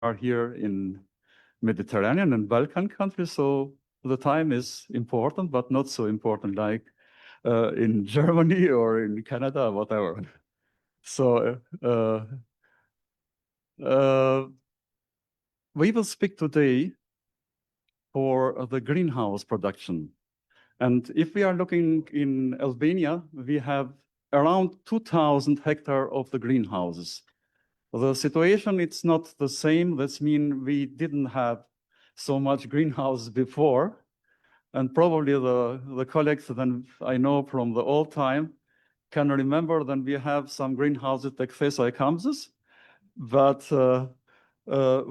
are here in Mediterranean and Balkan countries, so the time is important, but not so important like in Germany or in Canada or whatever. So we will speak today for the greenhouse production. And if we are looking in Albania, we have around 2,000 hectares of the greenhouses. The situation, it's not the same. That means we didn't have so much greenhouse before. And probably the colleagues that I know from the old time can remember that we have some greenhouses like Thesa Kamsus, but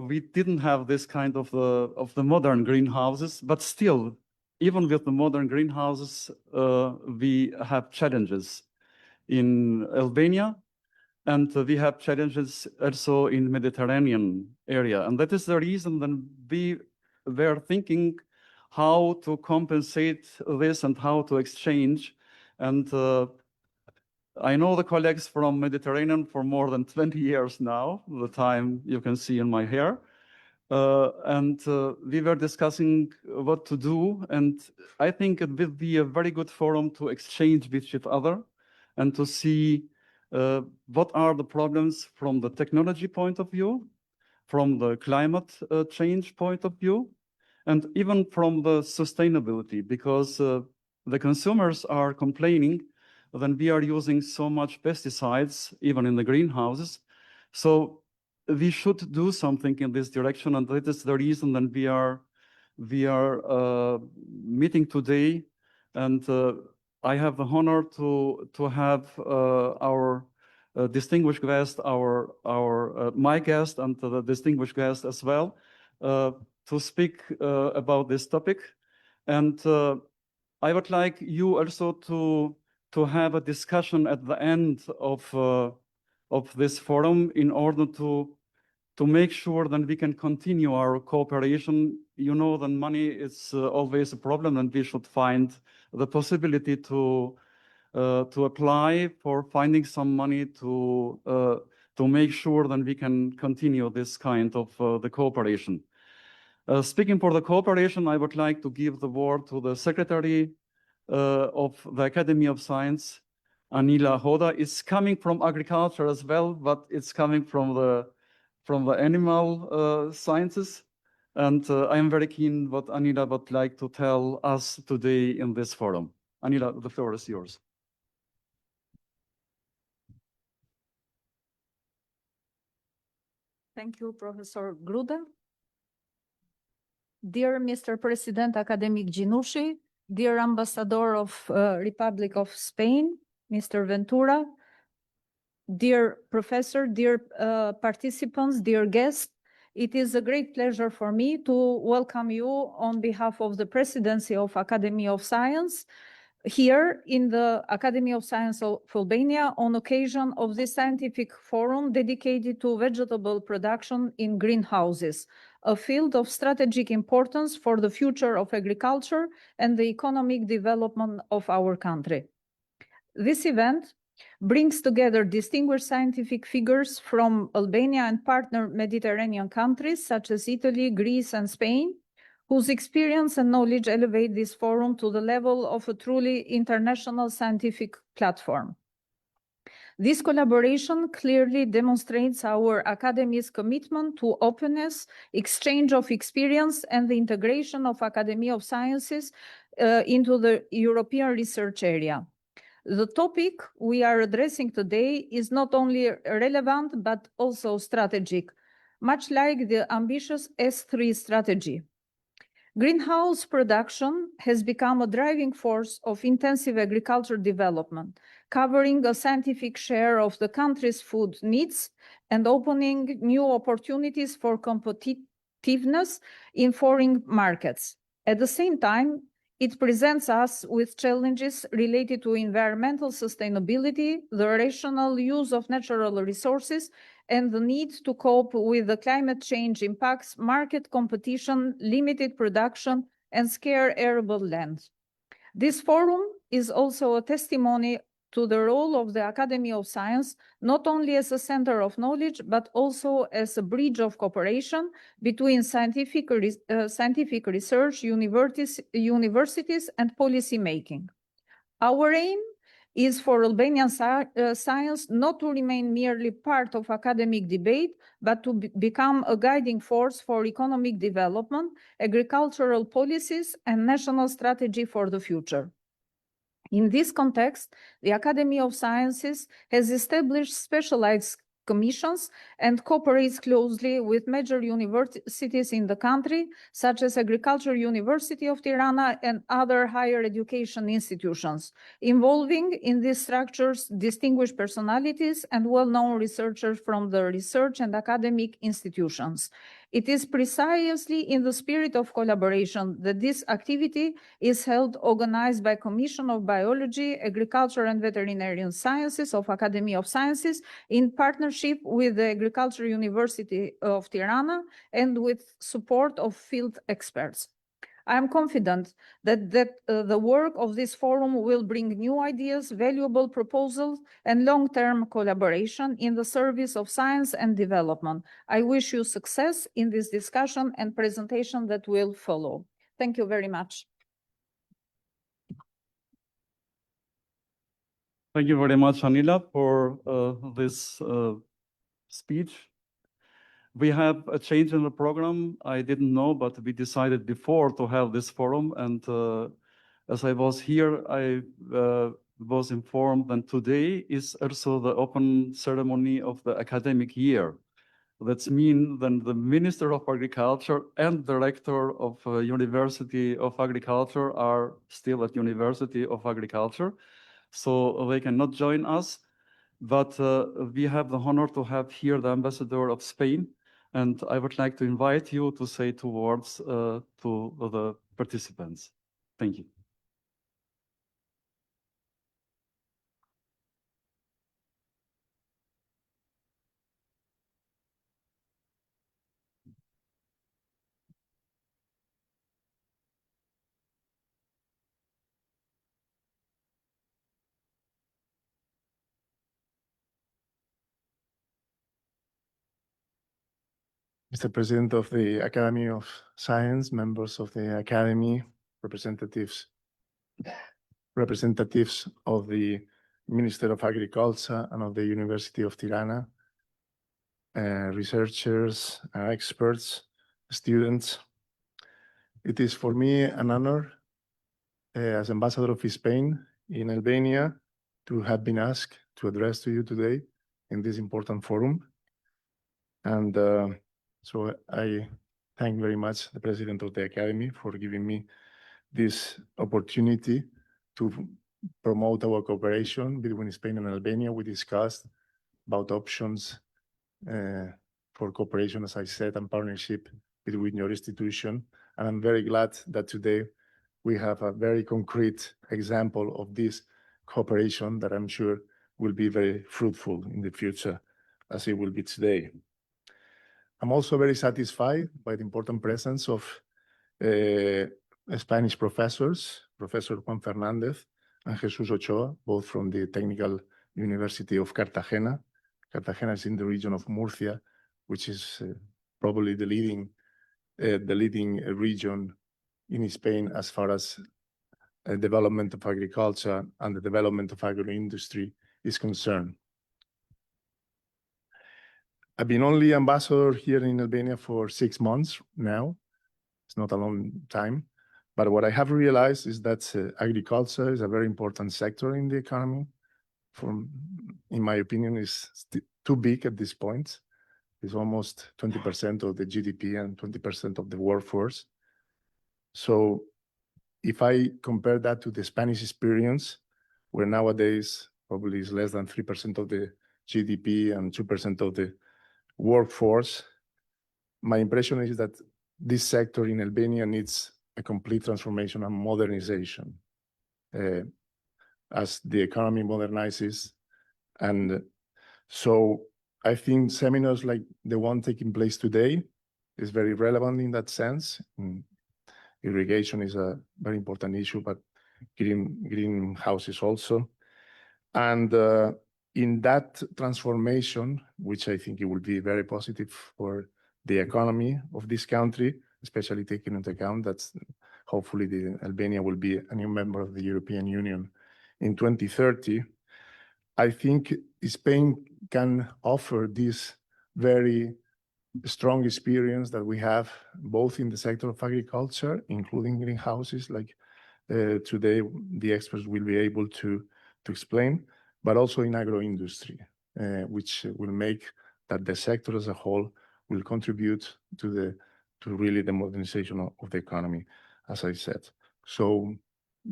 we didn't have this kind of the modern greenhouses. But still, even with the modern greenhouses, we have challenges in Albania, and we have challenges also in Mediterranean area. And that is the reason that we were thinking how to compensate this and how to exchange. And I know the colleagues from Mediterranean for more than 20 years now, the time you can see in my hair. And we were discussing what to do. And I think it will be a very good forum to exchange with each other and to see what are the problems from the technology point of view, from the climate change point of view, and even from the sustainability, because the consumers are complaining that we are using so much pesticides, even in the greenhouses. So we should do something in this direction, and that is the reason that we are meeting today. And I have the honor to have our distinguished guest, my guest, and the distinguished guest as well, to speak about this topic. And I would like you also to have a discussion at the end of this forum in order to make sure that we can continue our cooperation. You know that money is always a problem, and we should find the possibility to apply for finding some money to make sure that we can continue this kind of the cooperation. Speaking for the cooperation, I would like to give the word to the Secretary of the Academy of Science, Anila Hoda. It's coming from agriculture as well, but it's coming from the animal sciences. And I am very keen what Anila would like to tell us today in this forum. Anila, the floor is yours. Thank you, Professor Gruda. Dear Mr. President Academic Ginushi, dear Ambassador of Republic of Spain, Mr. Ventura, dear Professor, dear participants, dear guests, it is a great pleasure for me to welcome you on behalf of the Presidency of Academy of Science here in the Academy of Science of Albania on occasion of this scientific forum dedicated to vegetable production in greenhouses, a field of strategic importance for the future of agriculture and the economic development of our country. This event brings together distinguished scientific figures from Albania and partner Mediterranean countries such as Italy, Greece, and Spain, whose experience and knowledge elevate this forum to the level of a truly international scientific platform. This collaboration clearly demonstrates our Academy's commitment to openness, exchange of experience, and the integration of Academy of Sciences into the European research area. The topic we are addressing today is not only relevant, but also strategic, much like the ambitious S3 strategy. Greenhouse production has become a driving force of intensive agriculture development, covering a scientific share of the country's food needs and opening new opportunities for competitiveness in foreign markets. At the same time, it presents us with challenges related to environmental sustainability, the rational use of natural resources, and the need to cope with the climate change impacts, market competition, limited production, and scarce arable land. This forum is also a testimony to the role of the Academy of Science, not only as a center of knowledge, but also as a bridge of cooperation between scientific research, universities, and policy making. Our aim is for Albanian science not to remain merely part of academic debate, but to become a guiding force for economic development, agricultural policies, and national strategy for the future. In this context, the Academy of Sciences has established specialized commissions and cooperates closely with major universities in the country, such as Agricultural University of Tirana and other higher education institutions, involving in these structures distinguished personalities and well-known researchers from the research and academic institutions. It is precisely in the spirit of collaboration that this activity is held, organized by Commission of Biology, Agriculture and Veterinary Sciences of Academy of Sciences in partnership with the Agricultural University of Tirana and with support of field experts. I am confident that the work of this forum will bring new ideas, valuable proposals, and long-term collaboration in the service of science and development. I wish you success in this discussion and presentation that will follow. Thank you very much. Thank you very much, Anila, for this speech. We have a change in the program. I didn't know, but we decided before to have this forum. And as I was here, I was informed that today is also the open ceremony of the academic year. That means then the Minister of Agriculture and Director of University of Agriculture are still at University of Agriculture. So they cannot join us. But we have the honor to have here the Ambassador of Spain. And I would like to invite you to say 2 words to the participants. Thank you. Mr. President of the Academy of Science, members of the Academy, representatives of the Minister of Agriculture and of the University of Tirana, researchers, experts, students. It is for me an honor as Ambassador of Spain in Albania to have been asked to address to you today in this important forum. And so I thank very much the President of the Academy for giving me this opportunity to promote our cooperation between Spain and Albania. We discussed about options for cooperation, as I said, and partnership between your institution. And I'm very glad that today we have a very concrete example of this cooperation that I'm sure will be very fruitful in the future, as it will be today. I'm also very satisfied by the important presence of Spanish professors, Professor Juan Fernandez and Jesus Ochoa, both from the Technical University of Cartagena. Cartagena is in the region of Murcia, which is probably the leading region in Spain as far as development of agriculture and the development of agro-industry is concerned. I've been only ambassador here in Albania for 6 months now. It's not a long time. But what I have realized is that agriculture is a very important sector in the economy. In my opinion, is too big at this point. It's almost 20% of the GDP and 20% of the workforce. So if I compare that to the Spanish experience, where nowadays probably is less than 3% of the GDP and 2% of the workforce, my impression is that this sector in Albania needs a complete transformation and modernization as the economy modernizes. And so I think seminars like the one taking place today is very relevant in that sense. Irrigation is a very important issue, but greenhouses also. And in that transformation, which I think it will be very positive for the economy of this country, especially taking into account that hopefully Albania will be a new member of the European Union in 2030, I think Spain can offer this very strong experience that we have both in the sector of agriculture, including greenhouses, like today the experts will be able to explain, but also in agro-industry, which will make that the sector as a whole will contribute to really the modernization of the economy, as I said. So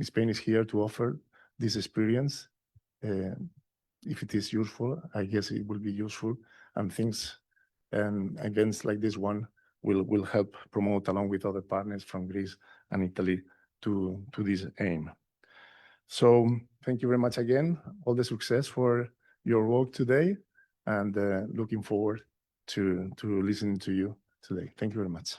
Spain is here to offer this experience. If it is useful, I guess it will be useful, and things and events like this one will help promote, along with other partners from Greece and Italy, to this aim. So thank you very much again. All the success for your work today, and looking forward to listening to you today. Thank you very much.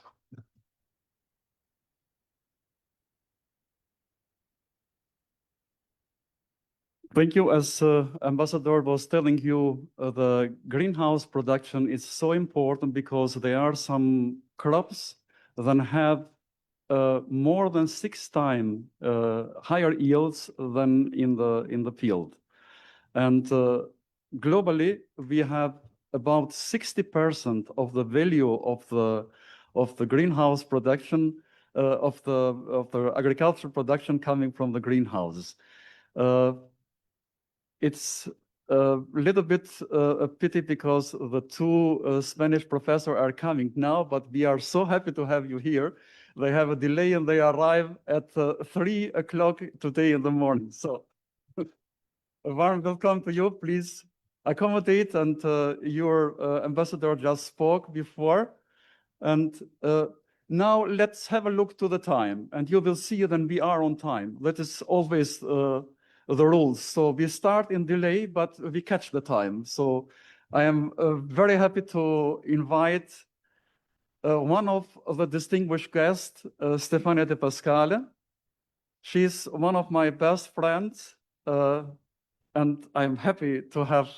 Thank you. As Ambassador was telling you, the greenhouse production is so important because there are some crops that have more than 6 times higher yields than in the field. And globally, we have about 60% of the value of the greenhouse production, of the agricultural production coming from the greenhouses. It's a little bit a pity because the 2 Spanish professors are coming now, but we are so happy to have you here. They have a delay and they arrive at 3 o'clock today in the morning. So a warm welcome to you. Please accommodate. And your ambassador just spoke before. And now let's have a look to the time, and you will see that we are on time. That is always the rules. So we start in delay, but we catch the time. So I am very happy to invite one of the distinguished guests, Stefania De Pascale. She's one of my best friends, and I'm happy to have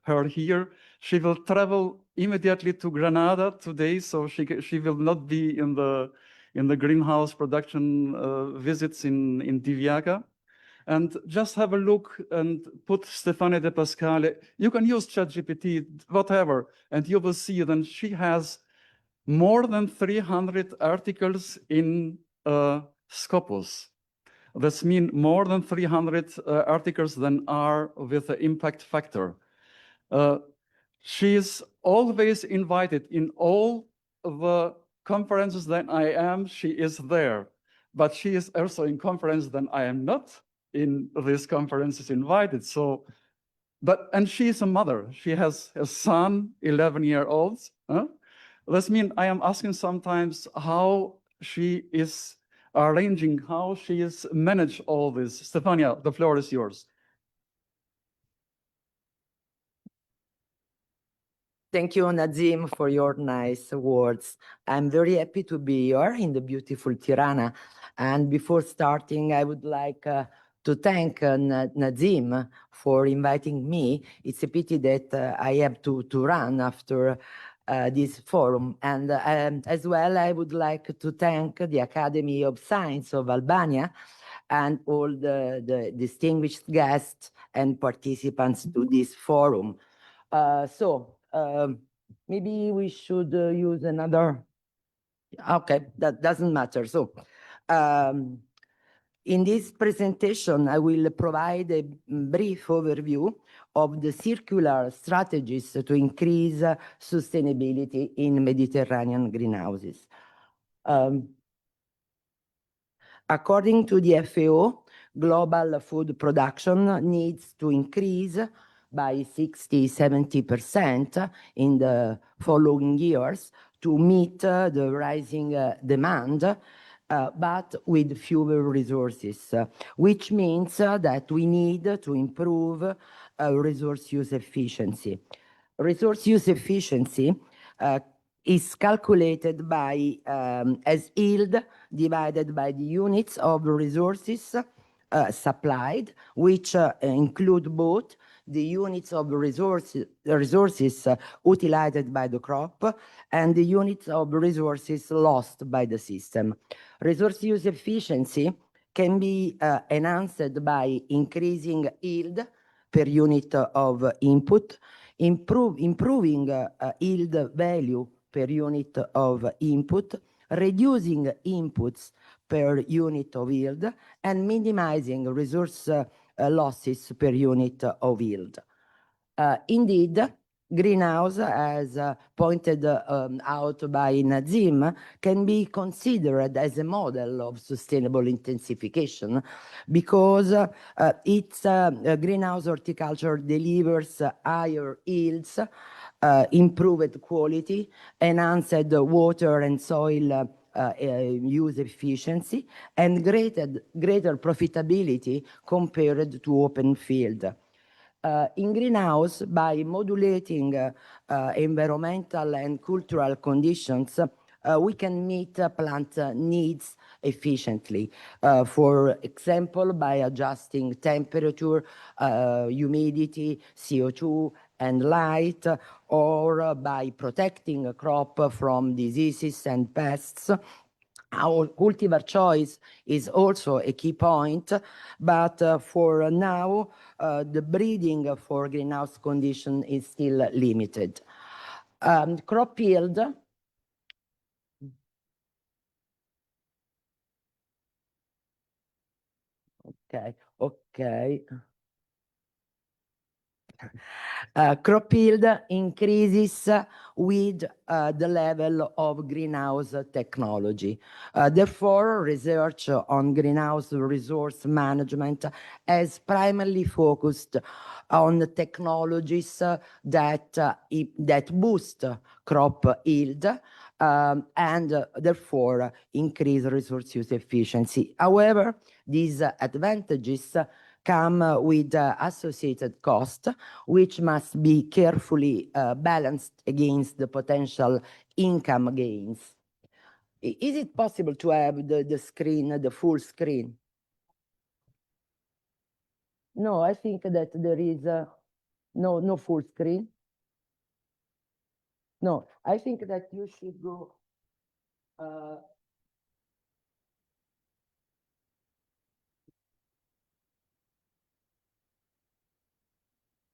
her here. She will travel immediately to Granada today, so she will not be in the greenhouse production visits in Diviaca. And just have a look and put Stefania De Pascale. You can use ChatGPT, whatever, and you will see that she has more than 300 articles in Scopus. That means more than 300 articles that are with the impact factor. She is always invited in all the conferences that I am. She is there, but she is also in conferences that I am not in these conferences invited. So, and she is a mother. She has a son, 11-year-old. That means I am asking sometimes how she is arranging, how she is manage all this. Stefania, the floor is yours. Thank you, Nazim, for your nice words. I'm very happy to be here in the beautiful Tirana. And before starting, I would like to thank Nazim for inviting me. It's a pity that I have to run after this forum. And as well, I would like to thank the Academy of Science of Albania and all the distinguished guests and participants to this forum. Maybe we should use another. Okay, that doesn't matter. So in this presentation, I will provide a brief overview of the circular strategies to increase sustainability in Mediterranean greenhouses. According to the FAO, global food production needs to increase by 60–70% in the following years to meet the rising demand, but with fewer resources, which means that we need to improve resource use efficiency. Resource use efficiency is calculated by as yield divided by the units of resources supplied, which include both the units of resources utilized by the crop and the units of resources lost by the system. Resource use efficiency can be enhanced by increasing yield per unit of input, improving yield value per unit of input, reducing inputs per unit of yield, and minimizing resource losses per unit of yield. Indeed, greenhouse, as pointed out by Nazim, can be considered as a model of sustainable intensification because its greenhouse horticulture delivers higher yields, improved quality, enhanced water and soil use efficiency, and greater profitability compared to open field. In greenhouse, by modulating environmental and cultural conditions, we can meet plant needs efficiently. For example, by adjusting temperature, humidity, CO2, and light, or by protecting a crop from diseases and pests. Our cultivar choice is also a key point, but for now, the breeding for greenhouse condition is still limited. Crop yield. Okay. Crop yield increases with the level of greenhouse technology. Therefore, research on greenhouse resource management has primarily focused on technologies that boost crop yield and therefore increase resource use efficiency. However, these advantages come with associated cost, which must be carefully balanced against the potential income gains. Is it possible to have the screen, the full screen? No, I think that there is no full screen. No, I think that you should go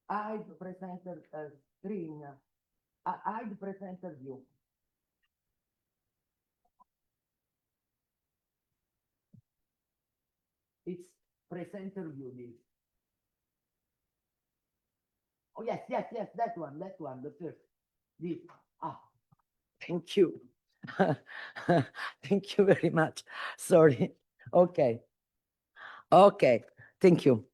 hide presenter screen. Hide presenter view. It's presenter view. This. Oh yes, that one, the first. This. Thank you. Thank you very much. Sorry. Okay, thank you.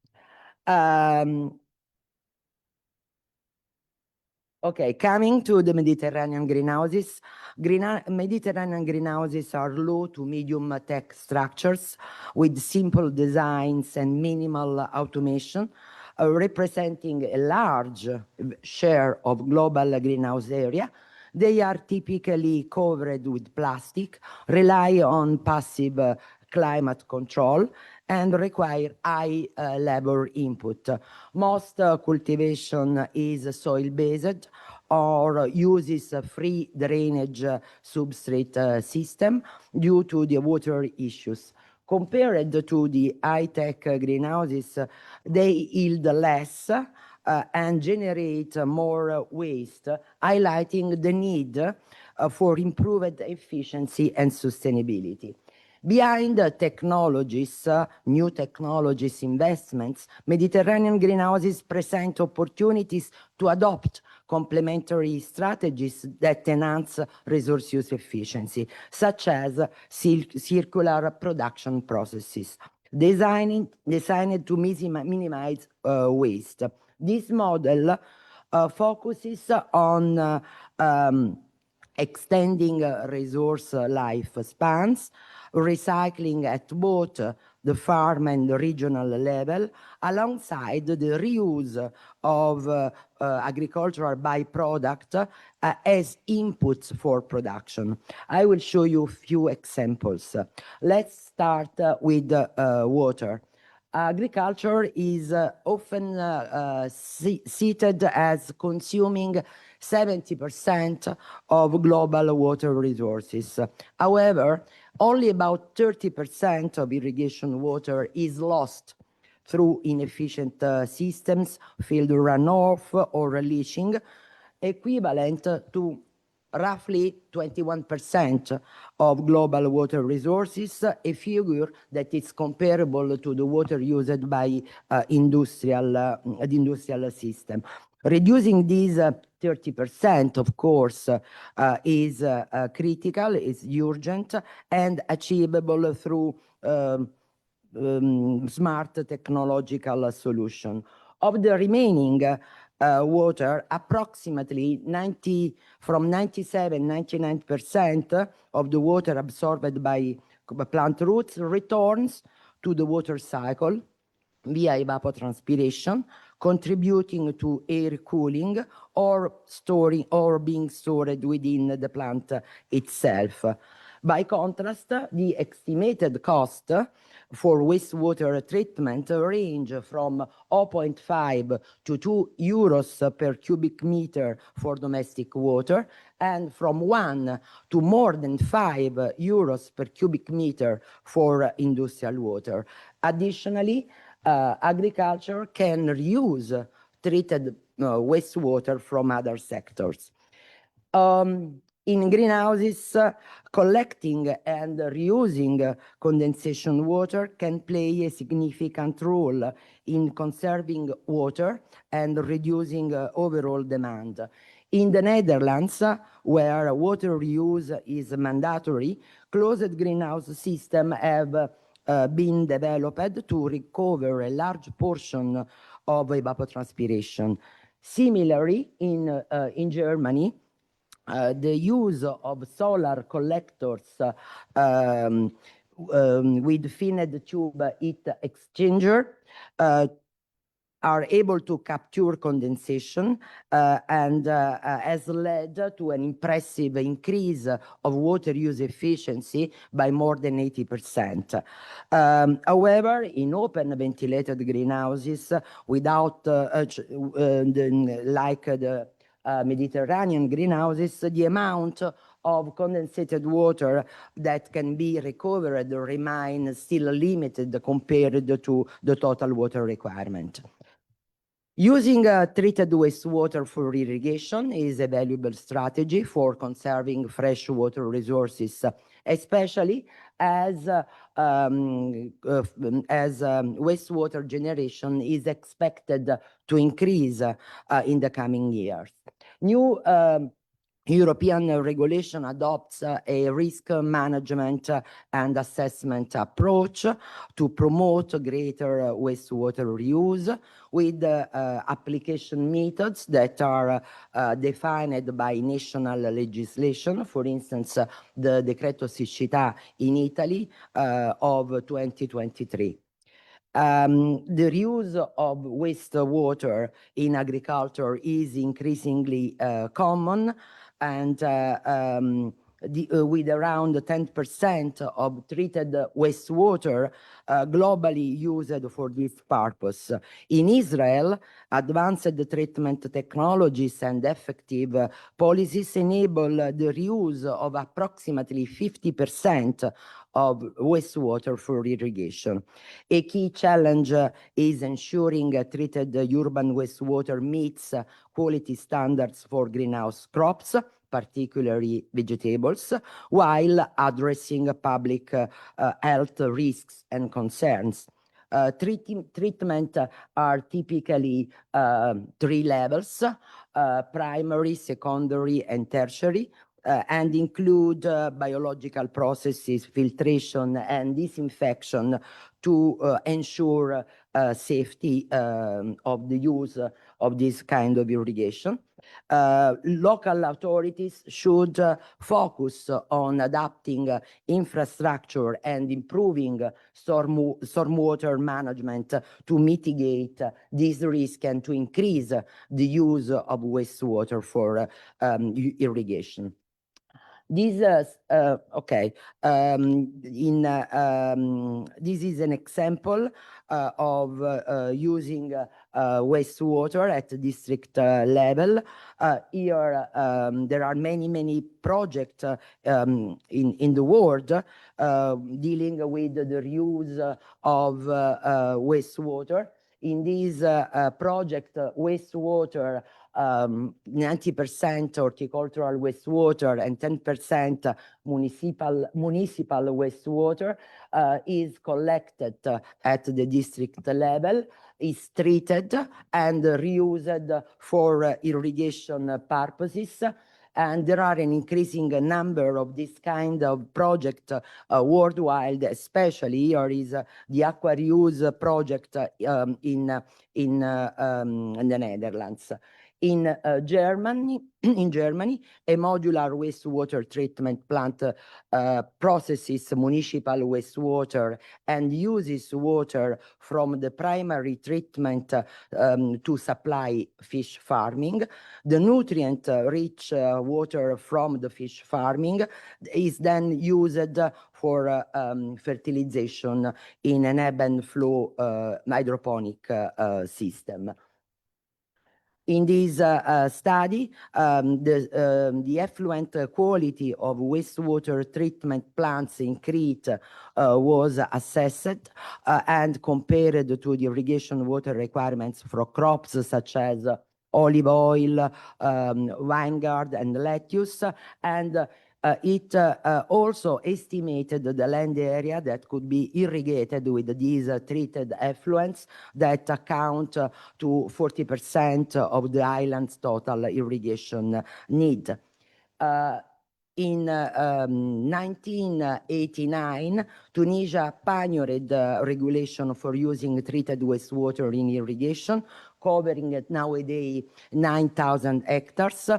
Okay, coming to the Mediterranean greenhouses. Mediterranean greenhouses are low to medium tech structures with simple designs and minimal automation, representing a large share of global greenhouse area. They are typically covered with plastic, rely on passive climate control, and require high labor input. Most cultivation is soil-based or uses a free drainage substrate system due to the water issues. Compared to the high-tech greenhouses, they yield less and generate more waste, highlighting the need for improved efficiency and sustainability. Behind the technologies, new technologies investments, Mediterranean greenhouses present opportunities to adopt complementary strategies that enhance resource use efficiency, such as circular production processes, designed to minimize waste. This model focuses on extending resource lifespans, recycling at both the farm and the regional level, alongside the reuse of agricultural byproduct as inputs for production. I will show you a few examples. Let's start with water. agriculture is often cited as consuming 70% of global water resources. However, only about 30% of irrigation water is lost through inefficient systems, field runoff, or leaching, equivalent to roughly 21% of global water resources, a figure that is comparable to the water used by the industrial system. Reducing these 30%, of course, is critical, is urgent, and achievable through smart technological solution. Of the remaining water, approximately 99% of the water absorbed by plant roots returns to the water cycle via evapotranspiration, contributing to air cooling or being stored within the plant itself. By contrast, the estimated cost for wastewater treatment range from 0.5 to 2 euros per cubic meter for domestic water, and from 1 to more than 5 euros per cubic meter for industrial water. Additionally, agriculture can reuse treated wastewater from other sectors. In greenhouses, collecting and reusing condensation water can play a significant role in conserving water and reducing overall demand. In the Netherlands, where water reuse is mandatory, closed greenhouse systems have been developed to recover a large portion of evapotranspiration. Similarly, in Germany, the use of solar collectors with finned tube heat exchanger are able to capture condensation and has led to an impressive increase of water use efficiency by more than 80%. However, in open ventilated greenhouses without, like the Mediterranean greenhouses, the amount of condensated water that can be recovered remains still limited compared to the total water requirement. Using treated wastewater for irrigation is a valuable strategy for conserving fresh water resources, especially as wastewater generation is expected to increase in the coming years. New European regulation adopts a risk management and assessment approach to promote greater wastewater reuse with application methods that are defined by national legislation. For instance, the Decreto Siccità in Italy of 2023. The reuse of wastewater in agriculture is increasingly common, and with around 10% of treated wastewater globally used for this purpose. In Israel, advanced treatment technologies and effective policies enable the reuse of approximately 50% of wastewater for irrigation. A key challenge is ensuring treated urban wastewater meets quality standards for greenhouse crops, particularly vegetables, while addressing public health risks and concerns. Treatment are typically 3 levels, primary, secondary, and tertiary, and include biological processes, filtration, and disinfection to ensure safety of the use of this kind of irrigation. Local authorities should focus on adapting infrastructure and improving stormwater management to mitigate this risk and to increase the use of wastewater for irrigation. This this is an example of using wastewater at district level. Here, there are many projects in the world dealing with the reuse of wastewater. In this project, wastewater, 90% horticultural wastewater and 10% municipal wastewater is collected at the district level, is treated and reused for irrigation purposes. And there are an increasing number of this kind of project worldwide, especially here is the aqua reuse project in the Netherlands. In Germany, a modular wastewater treatment plant processes municipal wastewater and uses water from the primary treatment to supply fish farming. The nutrient-rich water from the fish farming is then used for fertilization in an ebb and flow hydroponic system. In this study, the effluent quality of wastewater treatment plants in Crete was assessed and compared to the irrigation water requirements for crops such as olive oil, vineyard, and lettuce, and it also estimated the land area that could be irrigated with these treated effluents that account to 40% of the island's total irrigation need. In 1989, Tunisia pioneered regulation for using treated wastewater in irrigation, covering nowadays 9,000 hectares.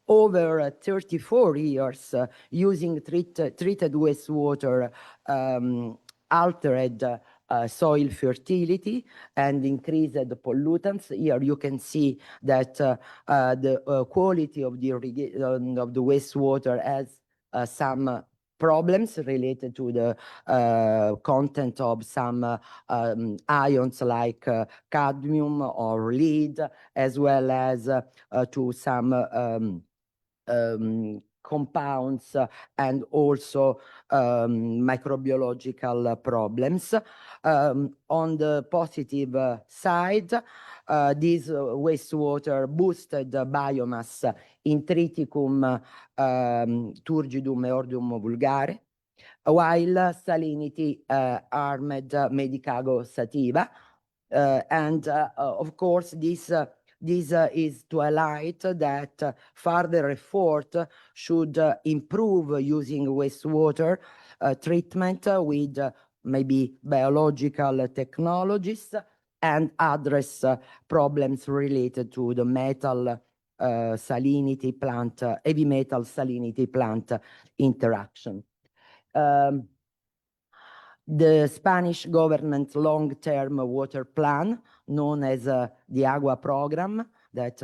Over 34 years, using treated wastewater altered soil fertility and increased the pollutants. Here you can see that the quality of the wastewater has some problems related to the content of some ions like cadmium or lead, as well as to some compounds and also microbiological problems. On the positive side, this wastewater boosted biomass in Triticum turgidum eordium vulgare, while salinity harmed Medicago sativa. And of course, this is to highlight that further effort should improve using wastewater treatment with maybe biological technologies and address problems related to the metal salinity plant, heavy metal salinity plant interaction. The Spanish government long-term water plan, known as the Agua program, that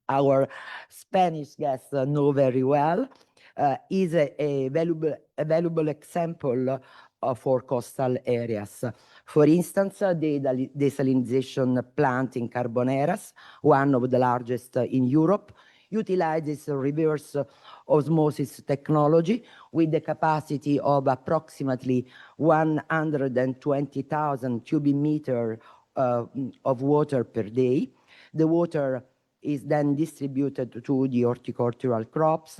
our Spanish guests know very well, is a valuable example for coastal areas. For instance, the desalinization plant in Carboneras, one of the largest in Europe, utilizes reverse osmosis technology with the capacity of approximately 120,000 cubic meters of water per day. The water is then distributed to the horticultural crops.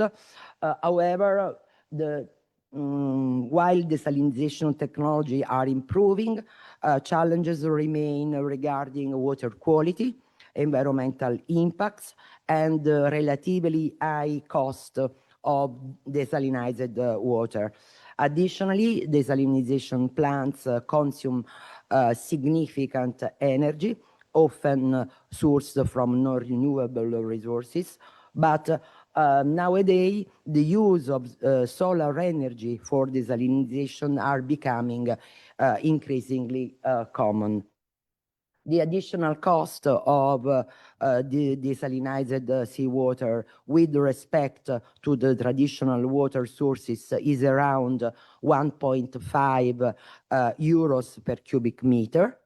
However, while desalinization technology are improving, challenges remain regarding water quality, environmental impacts, and the relatively high cost of desalinized water. Additionally, desalinization plants consume significant energy, often sourced from non-renewable resources. But nowadays, the use of solar energy for desalinization are becoming increasingly common. The additional cost of the desalinized seawater with respect to the traditional water sources is around 1.5 euros per cubic meter.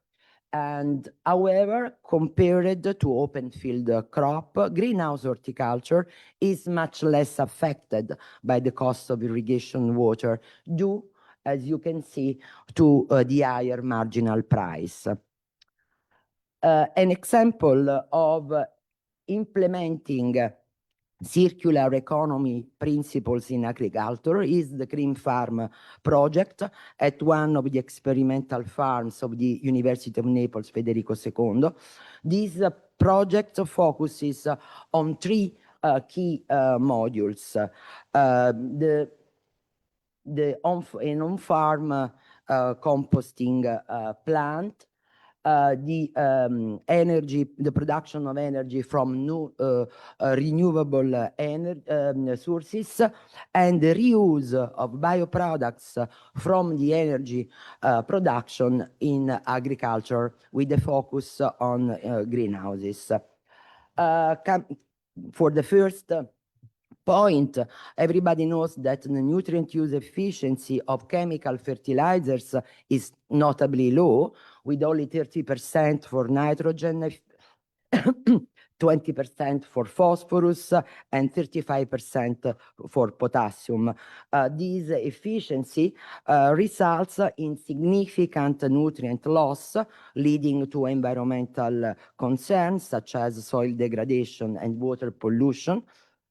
And however, compared to open field crop, greenhouse horticulture is much less affected by the cost of irrigation water due, as you can see, to the higher marginal price. An example of implementing circular economy principles in agriculture is the Green Farm project at one of the experimental farms of the University of Naples, Federico II. This project focuses on three key modules. An on-farm composting plant, the production of energy from new renewable sources, and the reuse of bioproducts from the energy production in agriculture with a focus on greenhouses. For the first point, everybody knows that the nutrient use efficiency of chemical fertilizers is notably low, with only 30% for nitrogen, 20% for phosphorus, and 35% for potassium. This efficiency results in significant nutrient loss, leading to environmental concerns such as soil degradation and water pollution.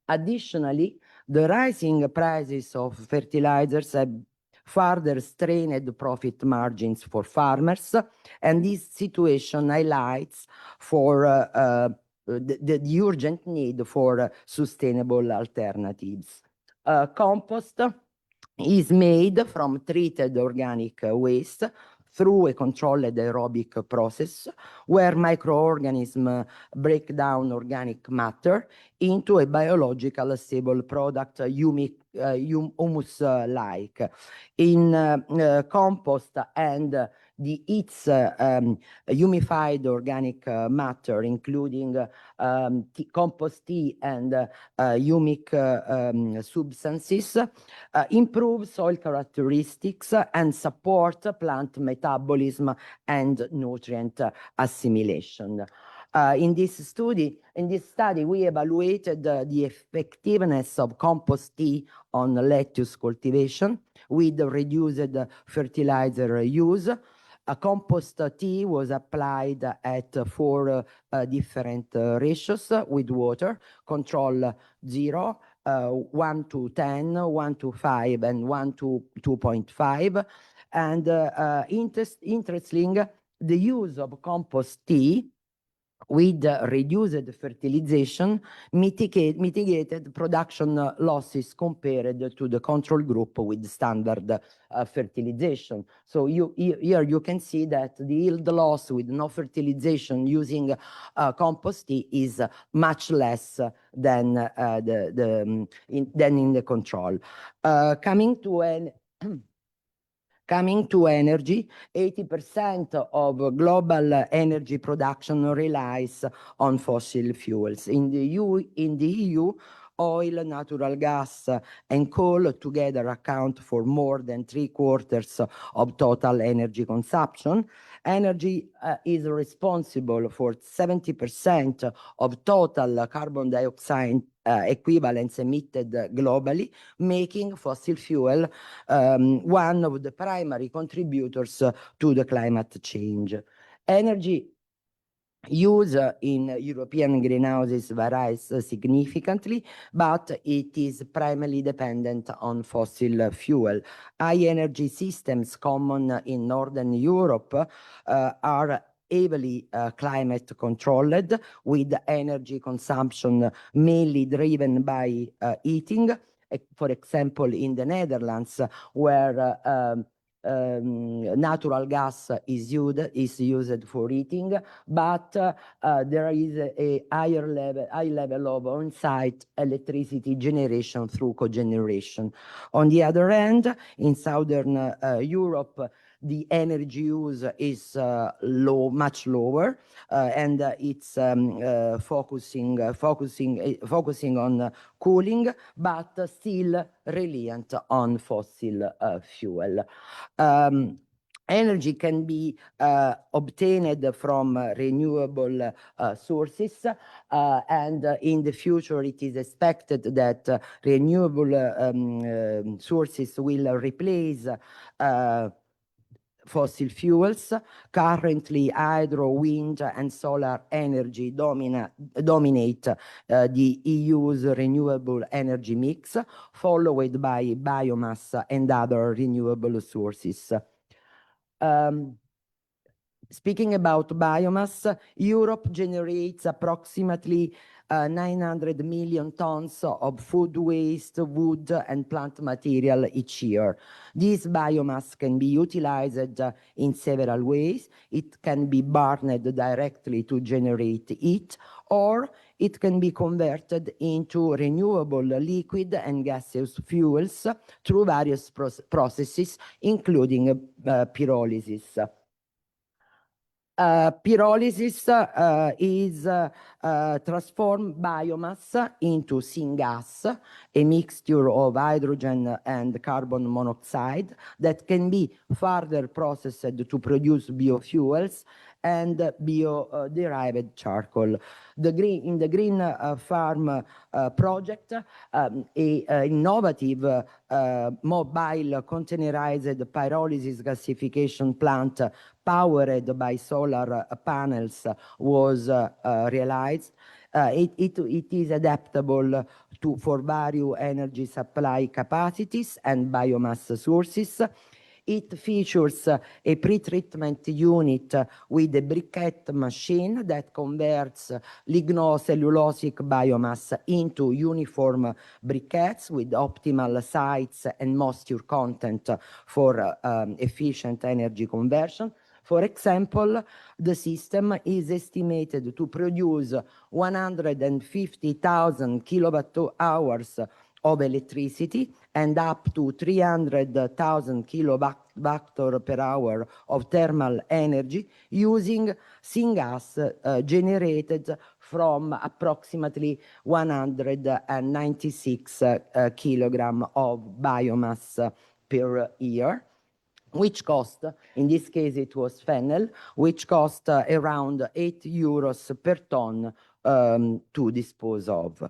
Additionally, the rising prices of fertilizers have further strained profit margins for farmers, and this situation highlights for the urgent need for sustainable alternatives. Compost is made from treated organic waste through a controlled aerobic process where microorganisms break down organic matter into a biological stable product, humus-like. In compost and its humified organic matter, including compost tea and humic substances, improve soil characteristics and support plant metabolism and nutrient assimilation. In this study, we evaluated the effectiveness of compost tea on lettuce cultivation with reduced fertilizer use. A compost tea was applied at 4 different ratios with water, control 0, 1 to 10, 1 to 5, and 1 to 2.5. And interesting, the use of compost tea with reduced fertilization mitigated production losses compared to the control group with standard fertilization. So here you can see that the yield loss with no fertilization using compost tea is much less than in the control. Coming to energy, 80% of global energy production relies on fossil fuels. In the EU, oil, natural gas, and coal together account for more than 3/4 of total energy consumption. Energy is responsible for 70% of total carbon dioxide equivalents emitted globally, making fossil fuel one of the primary contributors to the climate change. Energy use in European greenhouses varies significantly, but it is primarily dependent on fossil fuel. High energy systems common in Northern Europe are heavily climate controlled, with energy consumption mainly driven by heating. For example, in the Netherlands, where natural gas is used for heating, but there is a high level of on-site electricity generation through cogeneration. On the other hand, in Southern Europe, the energy use is much lower, and it's focusing on cooling, but still reliant on fossil fuel. Energy can be obtained from renewable sources, and in the future it is expected that renewable sources will replace fossil fuels. Currently, hydro, wind, and solar energy dominate the EU's renewable energy mix, followed by biomass and other renewable sources. Speaking about biomass, Europe generates approximately 900 million tons of food waste, wood, and plant material each year. This biomass can be utilized in several ways. It can be burned directly to generate heat, or it can be converted into renewable liquid and gaseous fuels through various processes, including pyrolysis. Pyrolysis is transform biomass into syngas, a mixture of hydrogen and carbon monoxide that can be further processed to produce biofuels and bio-derived charcoal. In the Green Farm project, an innovative mobile containerized pyrolysis gasification plant powered by solar panels was realized. It is adaptable for various energy supply capacities and biomass sources. It features a pre-treatment unit with a briquette machine that converts lignocellulosic biomass into uniform briquettes with optimal size and moisture content for efficient energy conversion. For example, the system is estimated to produce 150,000 kilowatt hours of electricity and up to 300,000 kilowatt per hour of thermal energy using syngas generated from approximately 196 kilograms of biomass per year, which cost, in this case it was fennel, which cost around 8 euros per ton to dispose of.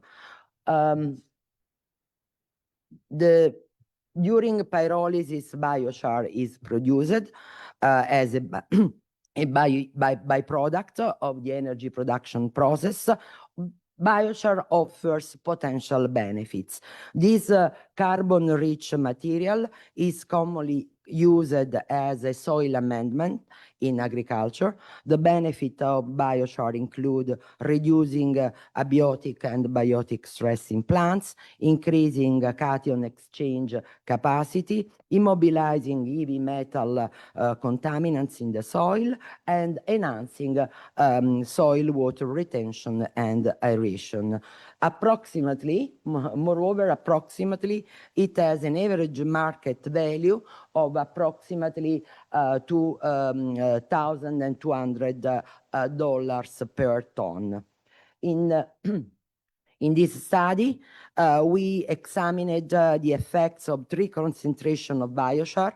During pyrolysis, biochar is produced as a byproduct of the energy production process. Biochar offers potential benefits. This carbon-rich material is commonly used as a soil amendment in agriculture. The benefit of biochar include reducing abiotic and biotic stress in plants, increasing cation exchange capacity, immobilizing heavy metal contaminants in the soil, and enhancing soil water retention and aeration. Moreover, it has an average market value of approximately $2,200 per ton. In this study, we examined the effects of three concentrations of biochar,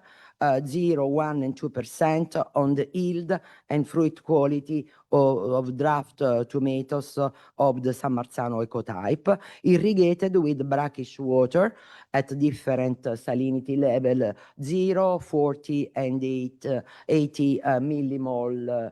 0, 1, and 2% on the yield and fruit quality of draft tomatoes of the San Marzano ecotype, irrigated with brackish water at different salinity level, 0, 40, and 80 millimole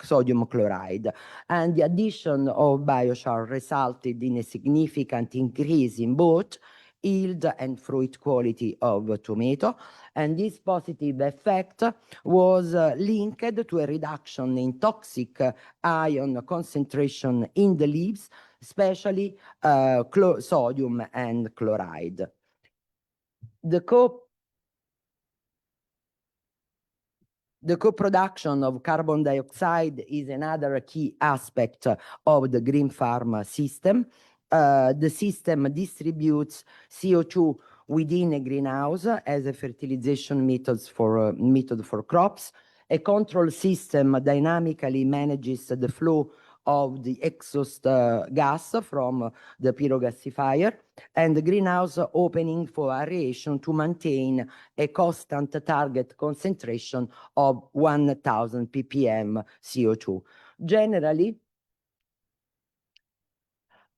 sodium chloride. And the addition of biochar resulted in a significant increase in both yield and fruit quality of tomato. And this positive effect was linked to a reduction in toxic ion concentration in the leaves, especially sodium and chloride. The co-production of carbon dioxide is another key aspect of the green farm system. The system distributes CO2 within a greenhouse as a fertilization method for crops. A control system dynamically manages the flow of the exhaust gas from the pyrogasifier, and the greenhouse opening for aeration to maintain a constant target concentration of 1,000 ppm CO2. Generally,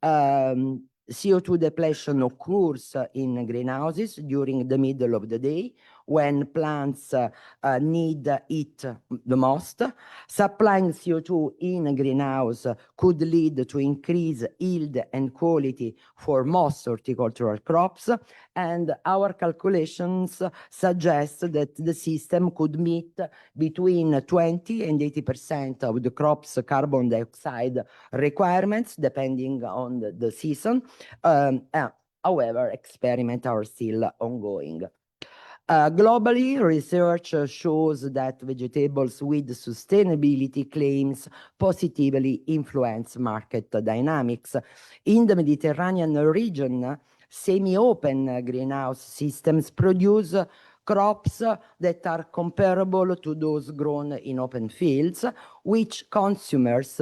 CO2 depletion occurs in greenhouses during the middle of the day when plants need it the most. Supplying CO2 in a greenhouse could lead to increased yield and quality for most horticultural crops, and our calculations suggest that the system could meet between 20 and 80% of the crop's carbon dioxide requirements, depending on the season. However, experiments are still ongoing. Globally, research shows that vegetables with sustainability claims positively influence market dynamics. In the Mediterranean region, semi-open greenhouse systems produce crops that are comparable to those grown in open fields, which consumers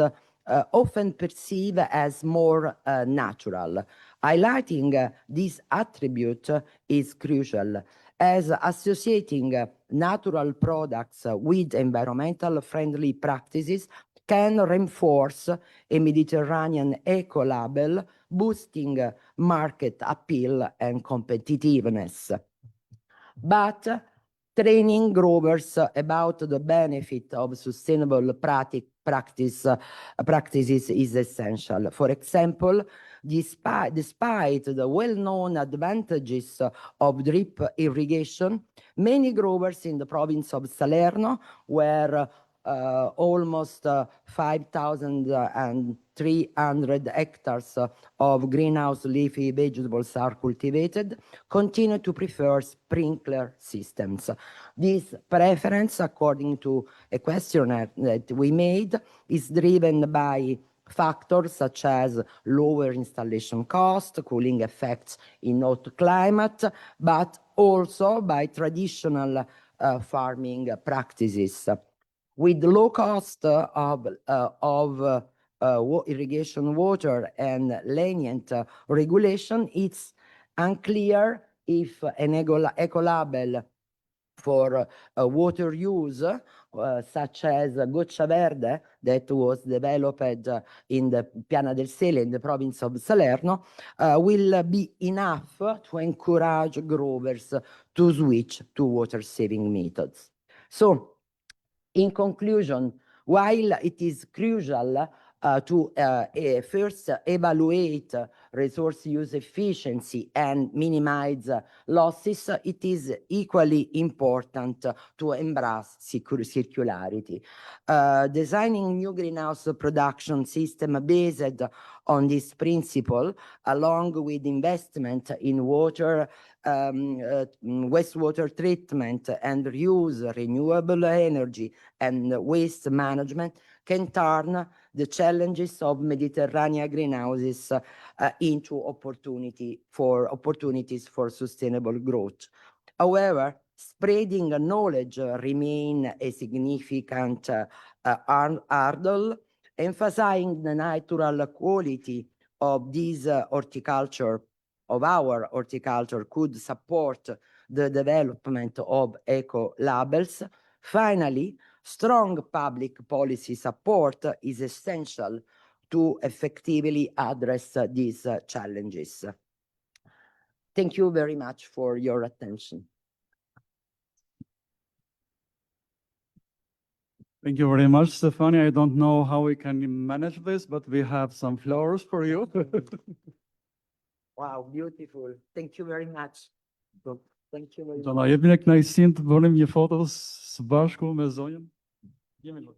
often perceive as more natural. Highlighting this attribute is crucial, as associating natural products with environmental friendly practices can reinforce a Mediterranean eco-label, boosting market appeal and competitiveness. But training growers about the benefit of sustainable practices is essential. For example, despite the well-known advantages of drip irrigation, many growers in the province of Salerno, where almost 5,300 hectares of greenhouse leafy vegetables are cultivated, continue to prefer sprinkler systems. This preference, according to a questionnaire that we made, is driven by factors such as lower installation cost, cooling effects in hot climate, but also by traditional farming practices. With low cost of irrigation water and lenient regulation, it's unclear if an eco-label for water use, such as Goccia Verde, that was developed in the Piana del Sele in the province of Salerno, will be enough to encourage growers to switch to water-saving methods. So, in conclusion, while it is crucial to first evaluate resource use efficiency and minimize losses, it is equally important to embrace circularity. Designing new greenhouse production system based on this principle, along with investment in water, wastewater treatment and reuse, renewable energy and waste management, can turn the challenges of Mediterranean greenhouses into opportunities for sustainable growth. However, spreading knowledge remains a significant hurdle. Emphasizing the natural quality of this horticulture, of our horticulture, could support the development of eco-labels. Finally, strong public policy support is essential to effectively address these challenges. Thank you very much for your attention. Thank you very much, Stefania. I don't know how we can manage this, but we have some flowers for you. Wow, beautiful. Thank you very much. Thank you very much. Gjana, jepni e kënaqësinë të bënim një foto së bashku me zonjën. Jemi në.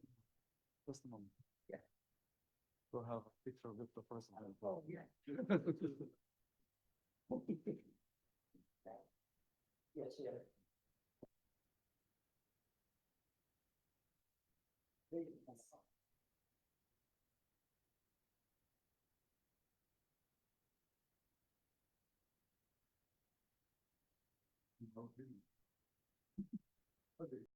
Just a moment. Yeah. To have a picture with the president. Oh, yeah. Yes, yeah.